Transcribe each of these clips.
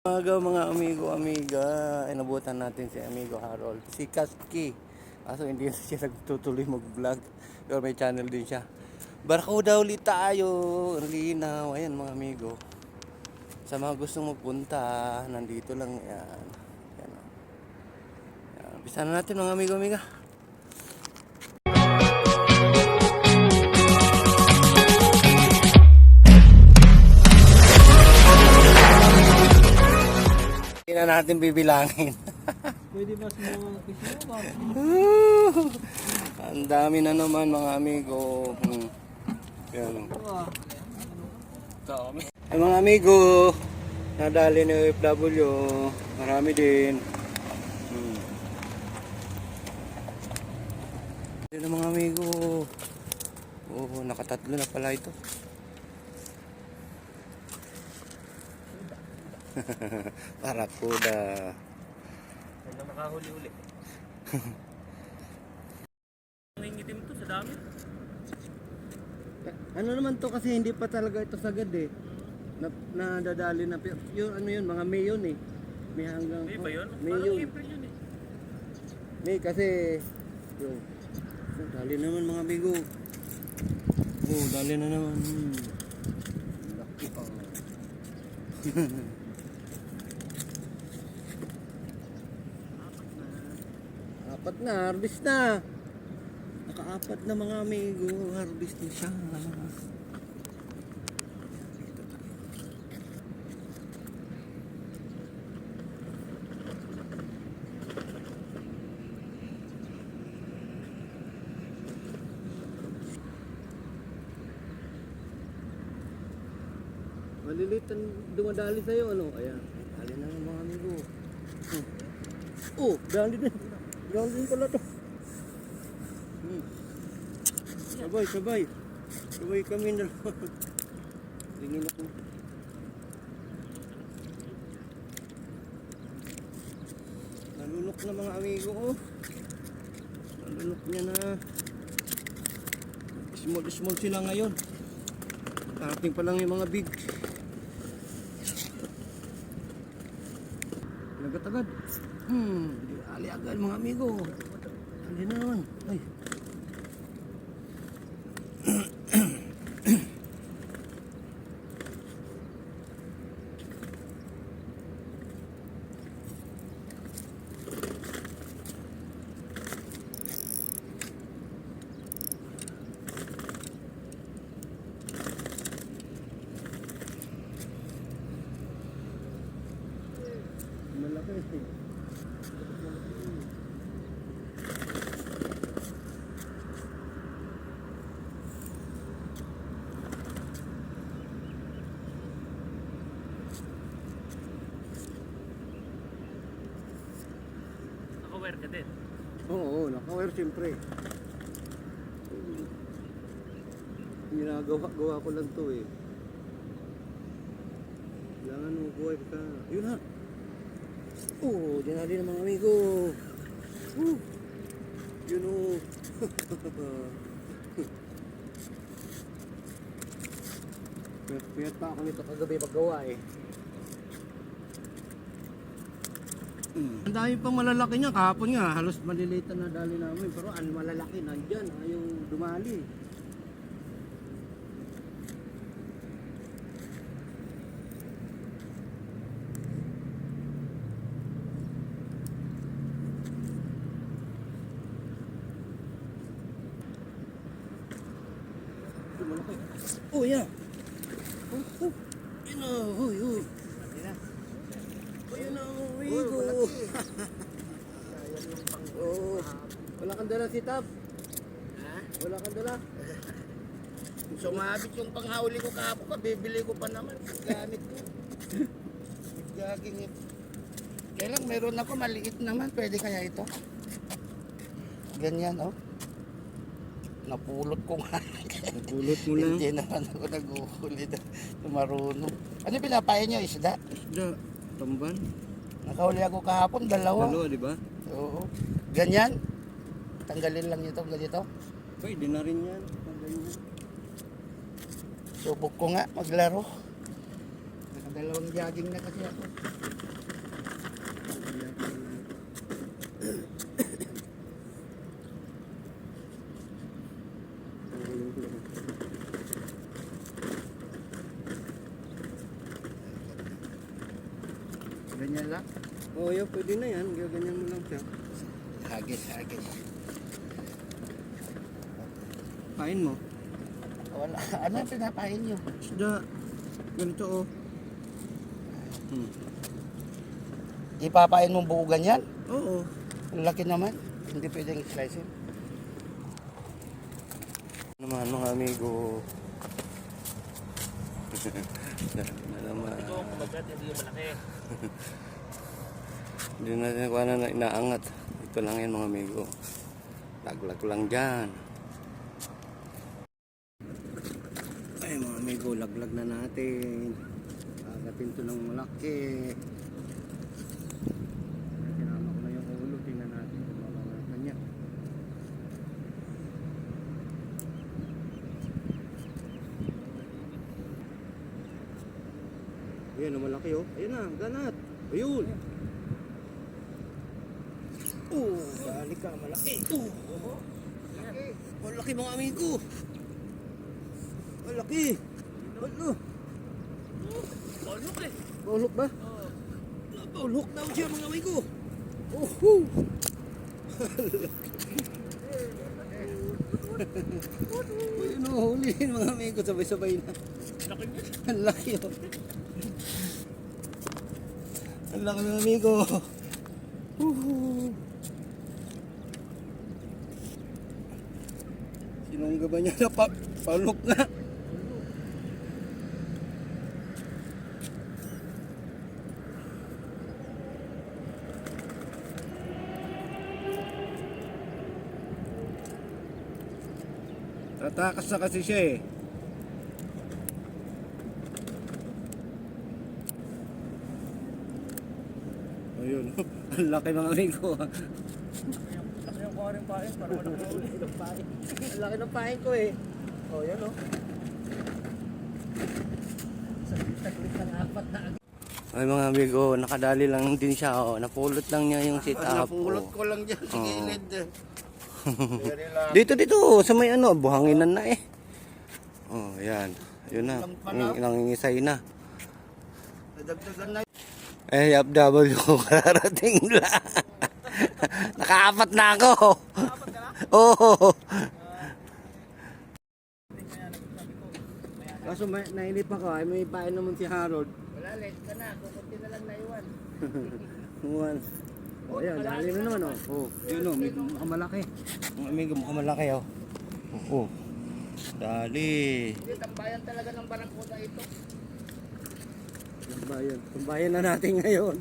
Mga amigo, amiga, inabutan natin si amigo Harold, si Kaski. Kaso hindi na siya nagtutuloy mag-vlog, pero may channel din siya. Barcauda ulit tayo, ang linaw. Ayan mga amigo, sa mga gustong magpunta, nandito lang yan. Yan, o. Yan. Umpisa na natin mga amigo, amiga. Hindi na natin bibilangin. Pwede ba sa mga kisyo? Ang dami na naman mga amigo. Yan. Ay mga amigo, nadali ni OFW. Marami din. Yan na mga amigo. Oh, nakatatlo na pala ito. Barakuda. Wala makahuli-uli. Nangingitim to sa dami. Ano naman to kasi hindi pa talaga ito sagad eh. Nadadali na yun, ano yun, mga May yun eh. May hanggang May ba yun? May Parang yun. April yun eh. May kasi yun. Dali naman mga amigo. Oh, dali na naman. Laki pa. Apat na, harvest na. Nakaapat na mga amigo, harvest na siya. Malilit ang dumadali sa'yo, ano? Ayan, dali na ng mga amigo. Oh, dali din. Dali din pala to. Sabay, sabay. Sabay kami na. Tingin ako. Nalunok na mga amigo ko. Nalunok niya na. Small sila ngayon. Parating pa lang yung mga big. Agad-agad. Ali agad mga amigo. Ali na naman. Ay. Malaki eh. Naka-wear ka din. Oo, naka-wire siyempre. Ginagawa ko lang to eh. Kailangan mo buhay ka. Yun na. Oh, dinali ng mga amigo. Yun o. Piyat pa ako nito kagabi magawa eh. Ang dami pang malalaki niya. Kahapon nga, halos malilitan na dali namin. Pero ang malalaki nandyan, ayaw dumali. Oh, yeah. Oh. Yun o. Oh, yun. Oh, yun o. Amigo. Oh. Wala kang dala si Tab? Ha? Wala kang dala? Sumabit yung panghuli ko kahapon pa, bibili ko pa naman. Gamit ko. Gaging ito. Kaya lang, meron ako maliit naman. Pwede kaya ito? Ganyan, oh. Napulot ko nga. Napulot mo lang. Hindi naman ako nag-uhuli na marunong. Ano pinapaya niyo? Isda? Isda. Tamban. Nakahuli ako kahapon, dalawa. Dalawa, di ba? Oo. Ganyan? Tanggalin lang ito, ganito. Pwede na rin yan. Ganyan. Subok ko nga maglaro. Dalawang jogging na kasi ako. Ganyan lang. Oo, yun, pwede na yan. Ganyan mo lang siya. Hagis, hagis. Kain mo. Wala. Ano ang pinapain nyo? Isda. Ganito oh. Ipapain mo buo ganyan? Oo. Ang laki naman. Hindi pwedeng slice. Naman mga amigo. na naman. Ito, kumagat, hindi yung malaki. Hindi natin kuha na inaangat. Ito lang yan mga amigo. Laglag lang dyan. Ay mga amigo, laglag na natin. Agatin to ng malaki. Tinama ko na yung ulo. Tingnan natin kung mamamatan niya. Ayan, ang malaki oh. Ayun na, ganat. Ayun. Oh, balik ka, malaki. Oh, malaki mga amigo. Malaki. Ano? Bolok eh. Bulok ba? Oo. Bulok daw siya mga amigo. Oh, ayun oh, hulihin mga amigo. Sabay-sabay na. Laki niya. Ang laki oh. Ang laki mga amigo. Sinungga ba niya na palok na? Tatakas na kasi siya eh. Ayun, ang laki mga amigo. Laki yung kuha rin pain para walang mahuli. Ang laki ng pahin ko eh. Oh, yan oh. Saglit ng apat na agad. Ay mga amigo, nakadali lang din siya oh. Napulot lang niya yung sit up. Napulot ko lang dyan sa Oo. gilid. Very lang. Dito sa may ano, buhanginan na eh. Oh, yan. Yun na. Nangingisay na. Nadagdagan na. Eh, FW ko kararating lang. Nakaapat na ako. Oo. Kaso nainip ako, ay may pain naman si Harold. Wala, late ka na. Kukunti na lang naiwan. One. Oh, ayan, dali na naman oh. Oh, yun oh, may mukhang malaki. Ang amigo, mukhang malaki oh. Oh, dali. Hindi, tambayan talaga ng barangkuda ito. Tambayan na natin ngayon.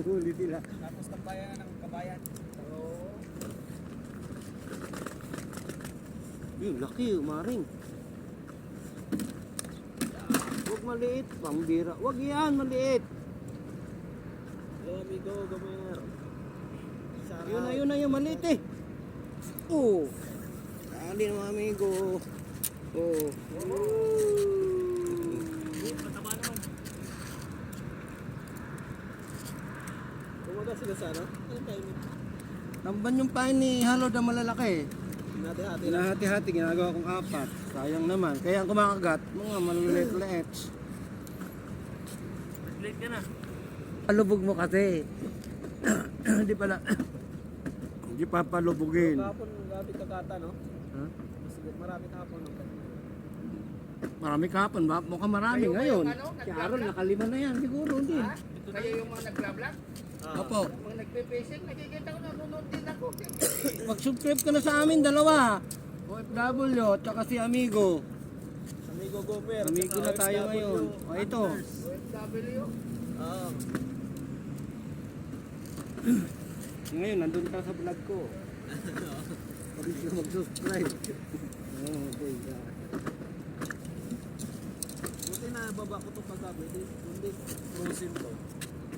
Huli sila. Tapos tambayan na ng kabayan. Oo. Yun, laki, umaring. Huwag maliit, pambira. Huwag yan, maliit. Eh, amigo, gamer. Yun na yung maliit eh. Oh. Dali na mga amigo. Oh. Mataba naman. Tumaga sila sana. Ano tayo nito? Tamban yung pain ni Harold na malalaki. Hati-hati na. Hinahati-hati, ginagawa kong apat. Sayang naman. Kaya ang kumakagat, mga malulit-liit. Late ka na. Palubog mo kasi. Hindi pala. Hindi papalubugin. Kahapon, gabi kagata, no? Ha? Marami kahapon. No? Marami kahapon ba? Mukhang marami Kayo ba ngayon. yung ano, Si Aaron, nakalima na yan. Siguro hindi. Ha? Kayo yung mga nagla-vlog? Opo. Mga nagpe-facing, nakikita ko nanonood din ako. Mag-subscribe ka na sa amin, dalawa. OFW, at saka si Amigo. Amigo Gomer. Amigo na tayo ngayon. O ito. OFW. Oo. Ngayon, nandun ka sa vlog ko. Pag hindi ka mag-subscribe. Okay, Buti na baba ko ito kagabi. Hindi frozen to.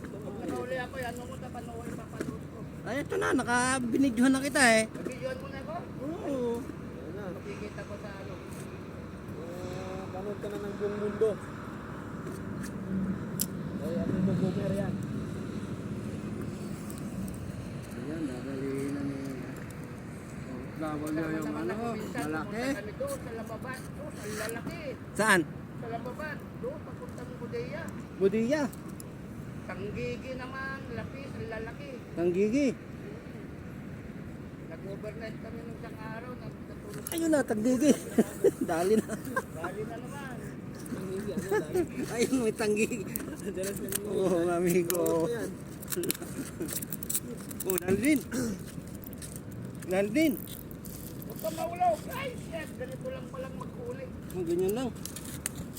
Pag nakauli ako, yan mo na panoorin papanood ko. Ay, ito na. Nakabinidyohan na kita eh. Nag-videoan mo na ako? Oo. Ayan na. Makikita ko sa ano. Panood ka na ng buong mundo. Ay, amigo boomer yan. Ayan, dadalhin na ni Double yung ano, malaki. Kami doon sa Lababan. Doon, ang lalaki. Saan? Sa Lababan. Doon, papuntang Budeya. Budiya. Tanggigi naman, lapis, ang lalaki. Tanggigi. Nag-overnight kami nung isang araw. Nagtutulog. Ayun na, tanggigi. Dali na. Bali na naman. Ayun, may tanggigi. Oo, amigo. Oh, dalhin. Dalhin. Huwag ka maulaw. Ay, shit. Ganito lang palang mag-uli. Oh, ganyan lang.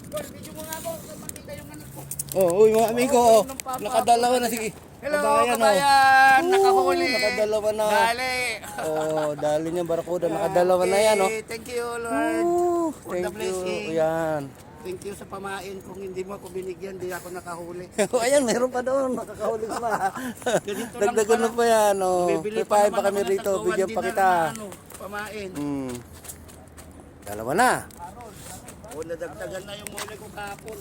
Tol, video mo nga ako. Makita yung anak ko. Oh, uy mga amigo. Oh. Nakadalawa na sige. Hello, Kabayan, kabayan. oh. Nakahuli. Nakadalawa na. Dali. Oh, dali niya barakuda. Nakadalawa na yan, oh. Okay, thank you, Lord. Oh, For the thank you. blessing. Yan. Thank you sa pamain. Kung hindi mo ako binigyan, di ako nakahuli. Oh, ayan, meron pa doon. Nakakahuli pa. Ganito lang Dagdagan na pala. pa yan, oh. Bibili Pipahin naman pa kami ako ng rito. tagawang Bigyan pa dinar kita. na, ano, pamain. Dalawa na. O, nadagdagan na yung muli ko kahapon.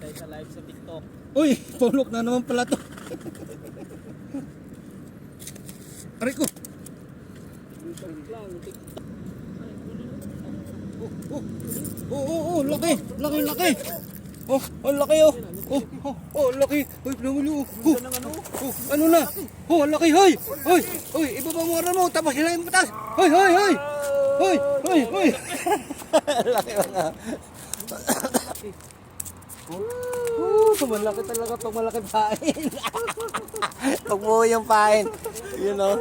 Tayo sa live sa TikTok. Uy, tulok na naman pala to. Aray ko. Oh, laki. Laki. Oh, laki oh. Oh, laki. Uy, namulo. Ano na? Oh, laki, hoy. Hoy, ibaba mo rin mo, tapos sila yung patas. Hoy. Laki mga. Malaki talaga pag malaki pain. Pag buo yung pain. You know?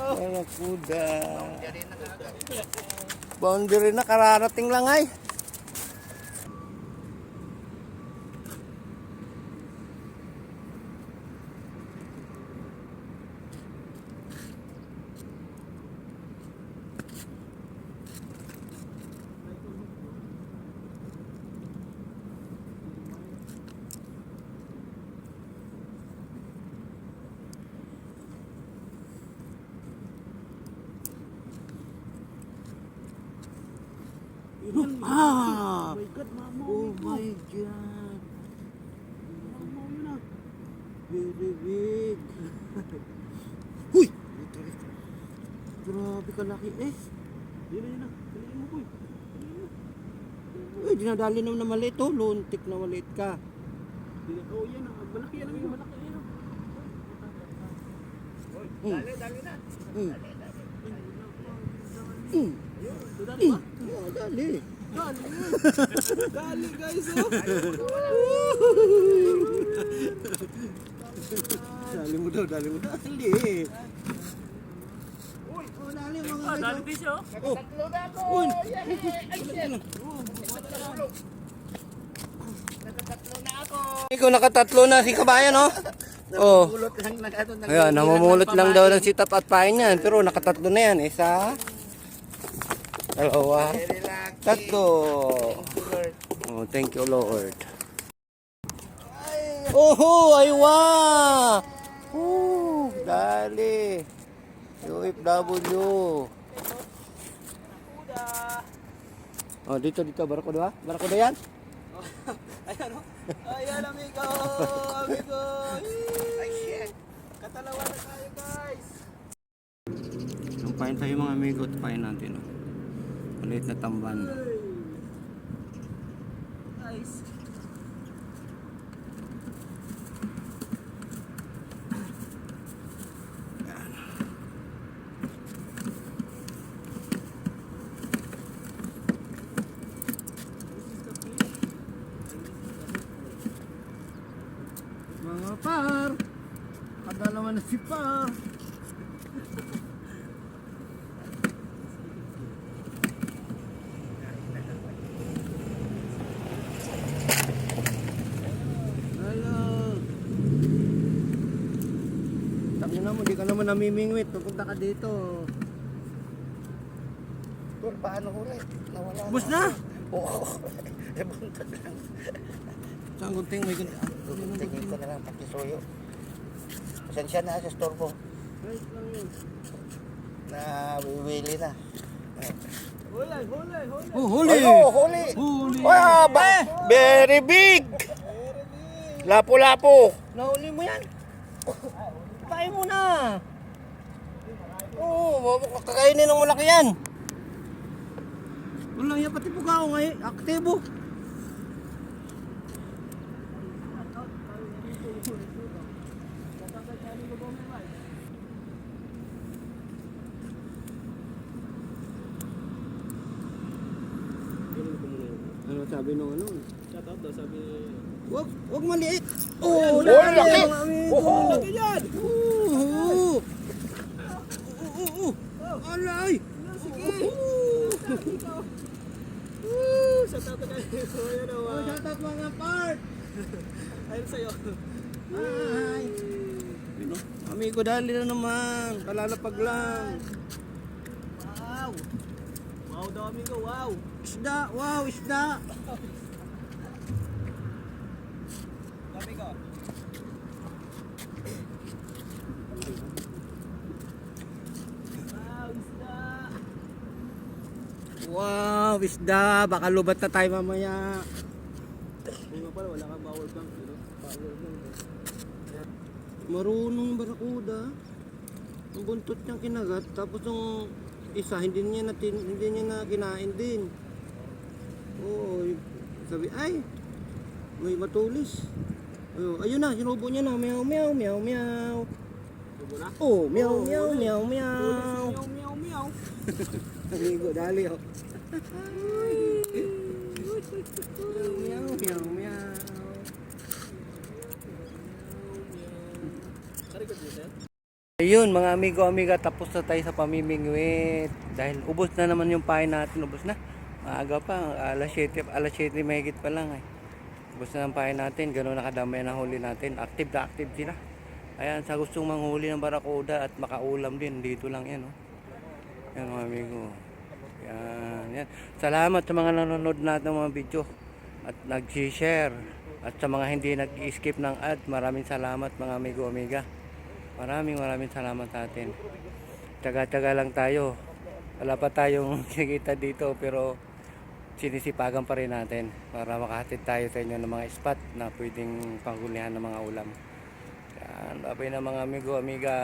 Barakuda. Boundary na, kararating lang ay. Ah! Oh my God, mama. Oh my God! Mama yun ah. Very big! Huy! Grabe kalaki eh! Yun na. Daliin mo boy. Uy, dinadali naman na maliit oh. Luntik na maliit ka. Oh yan ah. Malaki yan amigo. Malaki yan ah. Dali na. Dali ba? Oh, dali. Dali guys oh. Dali mo daw, dali. Uy! Oh, dali mga Dali fish oh. Nakatatlo na ako! Uy! Ay, shit! Nakatatlo na ako! Ikaw nakatatlo na si kabayan oh. Oh. Namumulot lang ng ano. Ayan, namumulot lang daw ng sitap at pain yan. Pero nakatatlo na yan. Isa, dalawa, Very lucky. tatlo. Lord. Oh, thank you, Lord. Oh, aywa! Dali. UFW. Oh, dito, barakuda. Barakuda yan? Ayan oh. Ayan amigo. Amigo. Ay, shit! Katalawa na tayo guys. Tampain tayo mga amigo. Tampain natin. Oh. Maliit na tamban. Guys. Mga par. Kadalawa na si par. Tangin na mo, di ka naman namimingwit. Pupunta ka dito. Tol, paano huli? Nawala Bus na! Oo. Buntag lang. Saan gunting may gunting? Tingin ko na lang pakisuyo. Pasensya na sa storbo. Guys lang yun. na wiwili na. Huli, huli, huli. Oh, huli! Huli! Huli. Wow, very big! Lapo-lapo! Nahuli mo yan! Kain mo na! Oo, kakainin ng malaki yan! Wala yan, pati pugaw ngayon, aktibo! Ano sabi nung ano? Shoutout daw, sabi... Wag maliit! Oh, laki! mga amigo! Oh, Laki yan! Alay! Shoutout na kayo. Ayan o. Shoutout mga part! Ayun sa'yo. Ay! Amigo, dali na naman. Kalalapag lang. Wow! Wow daw amigo, wow! Isda! Wow, isda! Amigo. Wow, isda! Wow, isda! Baka lubat na tayo mamaya. Hindi mo pala, wala kang bawal bank. Power bank. Marunong yung barakuda. Ang buntot niyang kinagat. Tapos yung isa, hindi niya na kinain din. Oo, sabi, ay, may matulis. Ayun na, sinubo niya na. Meow, meow, meow, meow. Tubo na? Oh, meow, meow, meow, meow. Meow, meow, meow. Amigo, dali oh. Meow, meow, meow. Karikot mo sir? Ayun mga amigo-amiga, tapos na tayo sa pamimingwit. Dahil ubos na naman yung pain natin, ubos na. Maaga pa, alas 7 mahigit pa lang eh. Ubos na ang pain natin, gano'n nakadami na huli natin. Active na active sila. Ayan, sa gustong manghuli ng barakuda at makaulam din, dito lang yan oh. Yan mga amigo. Yan, yan. Salamat sa mga nanonood natin ng mga video at nag-share. At sa mga hindi nag-skip ng ad, maraming salamat mga amigo-amiga. Maraming salamat sa atin. Tsaga-tsaga lang tayo. Wala pa tayong kikita dito pero sinisipagan pa rin natin para makahatid tayo sa inyo ng mga spot na pwedeng panghulihan ng mga ulam. Yan, babay na mga amigo-amiga.